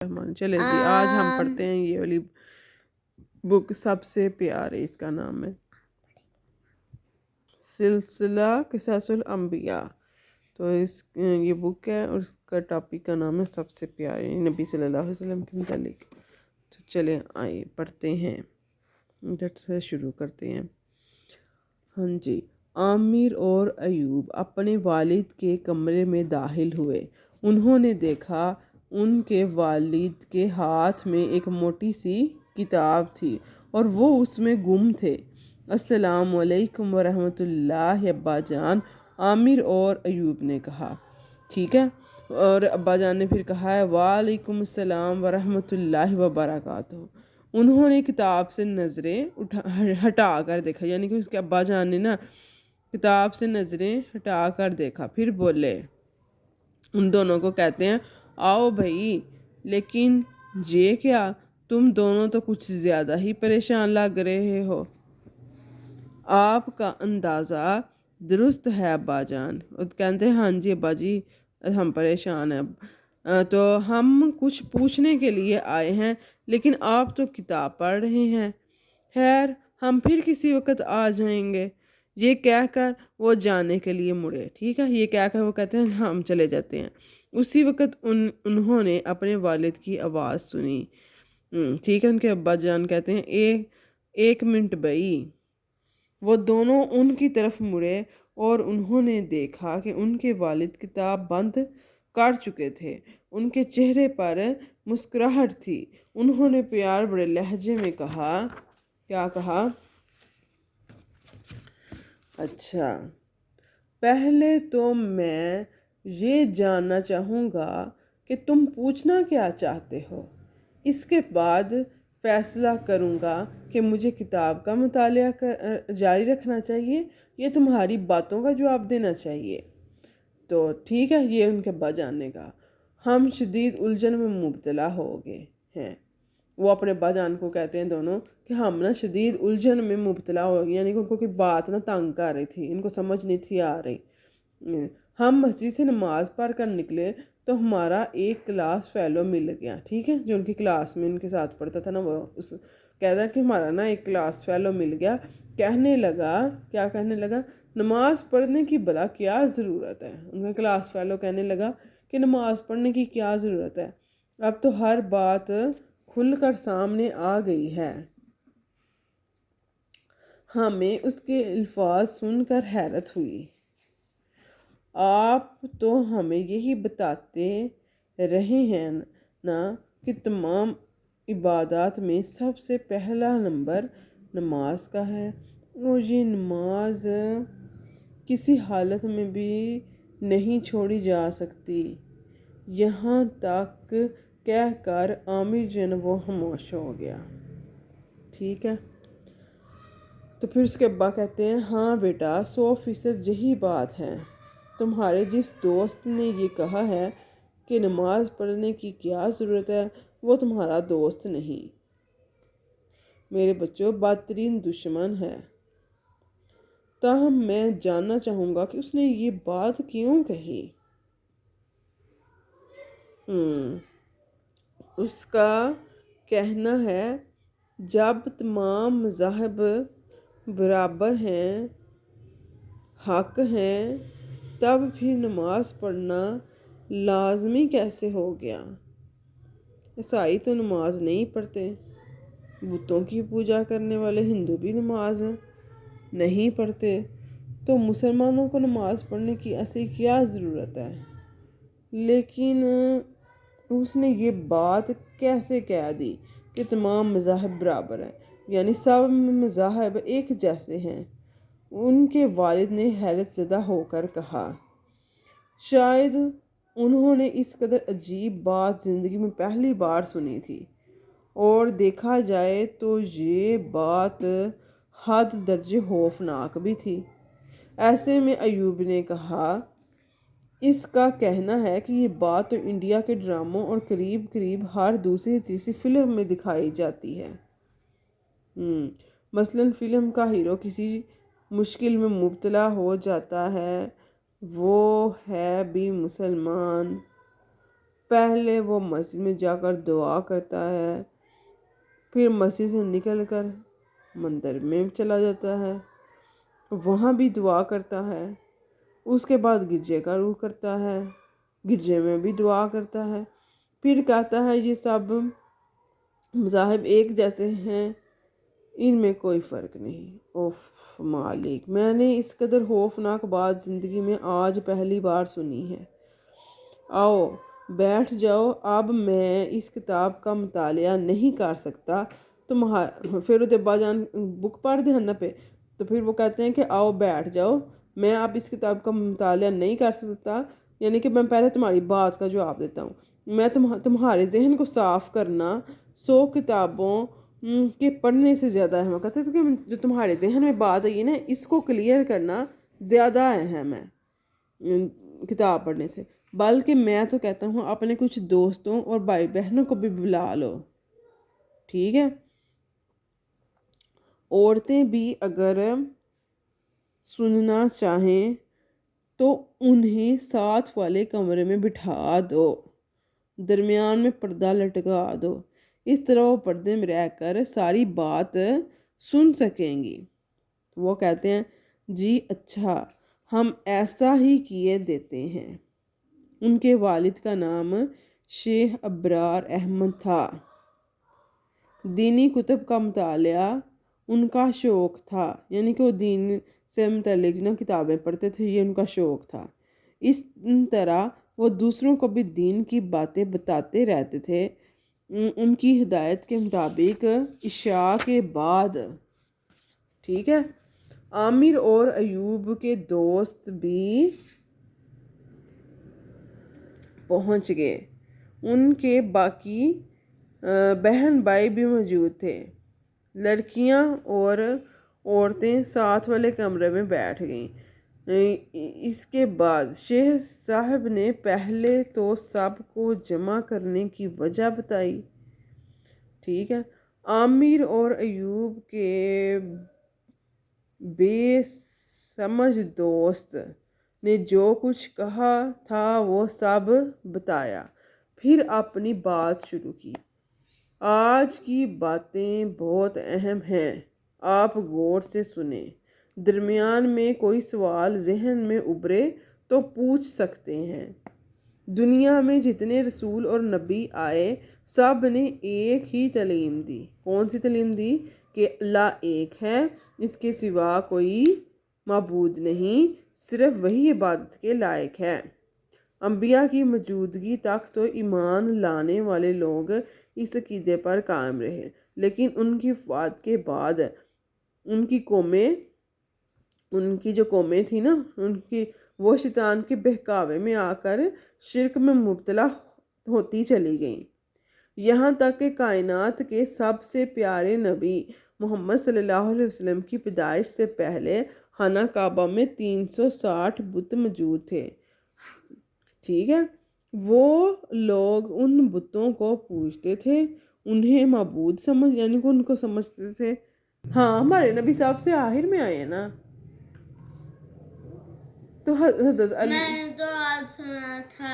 چلے جی آج ہم پڑھتے ہیں یہ والی بک سب سے پیارے، اس کا نام ہے سلسلہ قصص الانبیاء۔ تو یہ بک ہے اور اس کا ٹاپک کا نام ہے سب سے پیارے، نبی صلی اللہ علیہ وسلم کے متعلق۔ تو چلیں آئیے پڑھتے ہیں، جٹ سے شروع کرتے ہیں۔ ہاں جی۔ عامر اور ایوب اپنے والد کے کمرے میں داخل ہوئے۔ انہوں نے دیکھا ان کے والد کے ہاتھ میں ایک موٹی سی کتاب تھی اور وہ اس میں گم تھے۔ السلام علیکم ورحمۃ اللہ ابا جان، عامر اور ایوب نے کہا۔ ٹھیک ہے، اور ابا جان نے پھر کہا ہے وعلیکم السلام ورحمۃ اللہ وبرکاتہ۔ انہوں نے کتاب سے نظریں ہٹا کر دیکھا، یعنی کہ اس کے ابا جان نے نا کتاب سے نظریں ہٹا کر دیکھا، پھر بولے، ان دونوں کو کہتے ہیں آؤ بھائی، لیکن یہ کیا، تم دونوں تو کچھ زیادہ ہی پریشان لگ رہے ہو۔ آپ کا اندازہ درست ہے ابا جان۔ کہتے ہیں ہاں جی ابا جی، ہم پریشان ہیں، تو ہم کچھ پوچھنے کے لیے آئے ہیں، لیکن آپ تو کتاب پڑھ رہے ہیں۔ خیر، ہم پھر کسی وقت آ جائیں گے، یہ کہہ کر وہ جانے کے لیے مڑے۔ ٹھیک ہے، یہ کہہ کر وہ کہتے ہیں ہم چلے جاتے ہیں۔ اسی وقت انہوں نے اپنے والد کی آواز سنی۔ ٹھیک ہے، ان کے ابا جان کہتے ہیں ایک منٹ بھائی۔ وہ دونوں ان کی طرف مڑے اور انہوں نے دیکھا کہ ان کے والد کتاب بند کر چکے تھے۔ ان کے چہرے پر مسکراہٹ تھی۔ انہوں نے پیار بڑے لہجے میں کہا، کیا کہا؟ اچھا، پہلے تو میں یہ جاننا چاہوں گا کہ تم پوچھنا کیا چاہتے ہو، اس کے بعد فیصلہ کروں گا کہ مجھے کتاب کا مطالعہ جاری رکھنا چاہیے یا تمہاری باتوں کا جواب دینا چاہیے۔ تو ٹھیک ہے، یہ ان کے ابا جان نے کہا، ہم شدید الجھن میں مبتلا ہو گئے ہیں۔ وہ اپنے ابا جان کو کہتے ہیں دونوں کہ ہم نا شدید الجھن میں مبتلا ہو گئے، یعنی کہ ان کو کوئی بات نا تنگ کر رہی تھی، ان کو سمجھ نہیں تھی آ رہی۔ ہم مسجد سے نماز پڑھ کر نکلے تو ہمارا ایک کلاس فیلو مل گیا۔ ٹھیک ہے، جو ان کی کلاس میں ان کے ساتھ پڑھتا تھا نا، وہ کہتا ہے کہ ہمارا نا ایک کلاس فیلو مل گیا۔ کہنے لگا، کیا کہنے لگا؟ نماز پڑھنے کی بھلا کیا ضرورت ہے۔ ان کا کلاس فیلو کہنے لگا کہ نماز پڑھنے کی کیا ضرورت ہے، اب تو ہر بات کھل کر سامنے آ گئی ہے۔ ہمیں اس کے الفاظ سن کر حیرت ہوئی۔ آپ تو ہمیں یہی بتاتے رہے ہیں نا کہ تمام عبادات میں سب سے پہلا نمبر نماز کا ہے، اور یہ نماز کسی حالت میں بھی نہیں چھوڑی جا سکتی۔ یہاں تک کہہ کر عامر جو ہے نا وہ خاموش ہو گیا۔ ٹھیک ہے، تو پھر اس کے ابا کہتے ہیں ہاں بیٹا، 100% یہی بات ہے۔ تمہارے جس دوست نے یہ کہا ہے کہ نماز پڑھنے کی کیا ضرورت ہے، وہ تمہارا دوست نہیں، میرے بچوں، بدترین دشمن ہے۔ تاہم میں جاننا چاہوں گا کہ اس نے یہ بات کیوں کہی۔ اس کا کہنا ہے جب تمام مذاہب برابر ہیں، حق ہیں، تب پھر نماز پڑھنا لازمی کیسے ہو گیا؟ عیسائی تو نماز نہیں پڑھتے، بتوں کی پوجا کرنے والے ہندو بھی نماز نہیں پڑھتے، تو مسلمانوں کو نماز پڑھنے کی ایسی کیا ضرورت ہے؟ لیکن اس نے یہ بات کیسے کہہ دی کہ تمام مذاہب برابر ہیں، یعنی سب مذاہب ایک جیسے ہیں؟ ان کے والد نے حیرت زدہ ہو کر کہا، شاید انہوں نے اس قدر عجیب بات زندگی میں پہلی بار سنی تھی، اور دیکھا جائے تو یہ بات حد درجے خوفناک بھی تھی۔ ایسے میں ایوب نے کہا، اس کا کہنا ہے کہ یہ بات تو انڈیا کے ڈراموں اور قریب قریب ہر دوسری تیسری فلم میں دکھائی جاتی ہے۔ مثلاً فلم کا ہیرو کسی مشکل میں مبتلا ہو جاتا ہے، وہ ہے بھی مسلمان، پہلے وہ مسجد میں جا کر دعا کرتا ہے، پھر مسجد سے نکل کر مندر میں چلا جاتا ہے، وہاں بھی دعا کرتا ہے، اس کے بعد گرجے کا رخ کرتا ہے، گرجے میں بھی دعا کرتا ہے، پھر کہتا ہے یہ سب مذاہب ایک جیسے ہیں، ان میں کوئی فرق نہیں۔ اوف مالک، میں نے اس قدر خوفناک بات زندگی میں آج پہلی بار سنی ہے۔ آؤ بیٹھ جاؤ، اب میں اس کتاب کا مطالعہ نہیں کر سکتا۔ پھر ابا جان بک پڑھ دے ہن پہ، تو پھر وہ کہتے ہیں کہ آؤ بیٹھ جاؤ، میں اب اس کتاب کا مطالعہ نہیں کر سکتا، یعنی کہ میں پہلے تمہاری بات کا جواب دیتا ہوں۔ میں تمہارے ذہن کو صاف کرنا 100 کتابوں کے پڑھنے سے زیادہ اہم ہے۔ کہتے ہیں کہ جو تمہارے ذہن میں بات آئی ہے نا، اس کو کلیئر کرنا زیادہ اہم ہے کتاب پڑھنے سے۔ بلکہ میں تو کہتا ہوں اپنے کچھ دوستوں اور بھائی بہنوں کو بھی بلا لو، ٹھیک ہے؟ عورتیں بھی اگر سننا چاہیں تو انہیں ساتھ والے کمرے میں بٹھا دو، درمیان میں پردہ لٹکا دو، اس طرح وہ پردے میں رہ کر ساری بات سن سکیں گی۔ وہ کہتے ہیں جی اچھا، ہم ایسا ہی کیے دیتے ہیں۔ ان کے والد کا نام شیخ ابرار احمد تھا۔ دینی کتب کا مطالعہ ان کا شوق تھا، یعنی کہ وہ دین سے متعلق کتابیں پڑھتے تھے، یہ ان کا شوق تھا۔ اس طرح وہ دوسروں کو بھی دین کی باتیں بتاتے رہتے تھے۔ ان کی ہدایت کے مطابق عشاء کے بعد، ٹھیک ہے، عامر اور ایوب کے دوست بھی پہنچ گئے، ان کے باقی بہن بھائی بھی موجود تھے۔ لڑکیاں اور عورتیں ساتھ والے کمرے میں بیٹھ گئیں۔ اس کے بعد شیخ صاحب نے پہلے تو سب کو جمع کرنے کی وجہ بتائی، ٹھیک ہے۔ عامر اور ایوب کے بے سمجھ دوست نے جو کچھ کہا تھا وہ سب بتایا، پھر اپنی بات شروع کی۔ آج کی باتیں بہت اہم ہیں، آپ غور سے سنیں، درمیان میں کوئی سوال ذہن میں ابھرے تو پوچھ سکتے ہیں۔ دنیا میں جتنے رسول اور نبی آئے سب نے ایک ہی تعلیم دی۔ کون سی تعلیم دی؟ کہ اللہ ایک ہے، اس کے سوا کوئی معبود نہیں، صرف وہی عبادت کے لائق ہے۔ انبیاء کی موجودگی تک تو ایمان لانے والے لوگ اس عقیدے پر قائم رہے، لیکن ان کی وفات کے بعد ان کی جو قومیں تھیں نا، وہ شیطان کے بہکاوے میں آ کر شرک میں مبتلا ہوتی چلی گئیں، یہاں تک کہ کائنات کے سب سے پیارے نبی محمد صلی اللہ علیہ وسلم کی پیدائش سے پہلے خانہ کعبہ میں 360 بت موجود تھے، ٹھیک ہے۔ وہ لوگ ان بتوں کو پوجتے تھے، انہیں معبود یعنی کہ ان کو سمجھتے تھے۔ ہاں، ہمارے نبی صاحب سے آخر میں آئے نا، تو حضرت علی، میں نے تو آج سنا تھا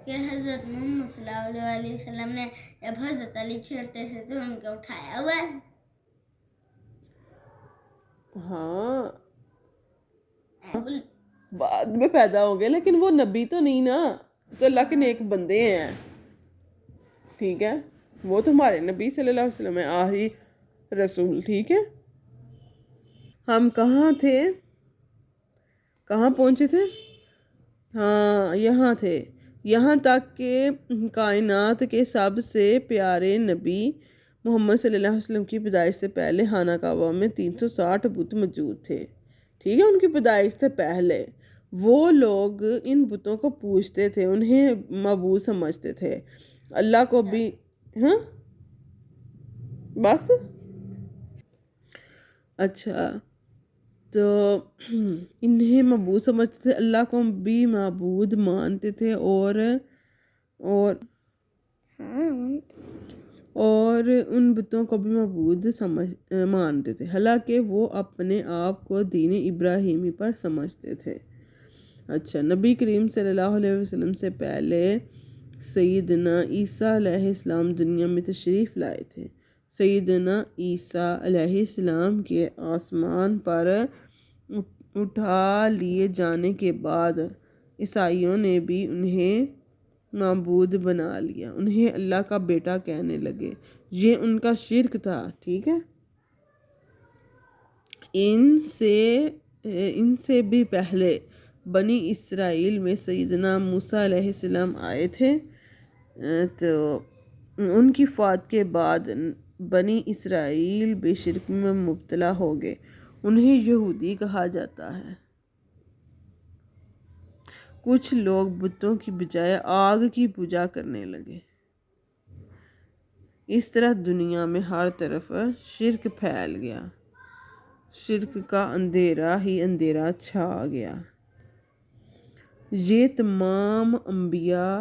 کہ حضرت محمد صلی اللہ علیہ وسلم نے جب حضرت علی چھوٹے سے تو ان کو اٹھایا ہوا ہے۔ ہاں بعد میں پیدا ہو گئے، لیکن وہ نبی تو نہیں نا، تو اللہ کے نیک بندے ہیں، ٹھیک ہے۔ وہ تو ہمارے نبی صلی اللہ علیہ وسلم ہے، آخری رسول، ٹھیک ہے۔ ہم کہاں تھے؟ کہاں پہنچے تھے؟ ہاں یہاں تھے، یہاں تک کہ کائنات کے سب سے پیارے نبی محمد صلی اللہ علیہ وسلم کی پیدائش سے پہلے خانہ کعبہ میں 360 بت موجود تھے، ٹھیک ہے۔ ان کی پیدائش سے پہلے وہ لوگ ان بتوں کو پوجتے تھے، انہیں معبود سمجھتے تھے، اللہ کو بھی۔ ہاں بس اچھا، تو انہیں معبود سمجھتے تھے، اللہ کو بھی معبود مانتے تھے، اور ان بتوں کو بھی معبود مانتے تھے، حالانکہ وہ اپنے آپ کو دین ابراہیمی پر سمجھتے تھے۔ اچھا، نبی کریم صلی اللہ علیہ وسلم سے پہلے سیدنا عیسیٰ علیہ السلام دنیا میں تشریف لائے تھے۔ سیدنا عیسیٰ علیہ السلام کے آسمان پر اٹھا لیے جانے کے بعد عیسائیوں نے بھی انہیں معبود بنا لیا، انہیں اللہ کا بیٹا کہنے لگے۔ یہ ان کا شرک تھا، ٹھیک ہے۔ ان سے بھی پہلے بنی اسرائیل میں سیدنا موسیٰ علیہ السلام آئے تھے، تو ان کی وفات کے بعد بنی اسرائیل بھی شرک میں مبتلا ہو گئے، انہیں یہودی کہا جاتا ہے۔ کچھ لوگ بتوں کی بجائے آگ کی پوجا کرنے لگے۔ اس طرح دنیا میں ہر طرف شرک پھیل گیا، شرک کا اندھیرا ہی اندھیرا چھا گیا۔ یہ تمام انبیاء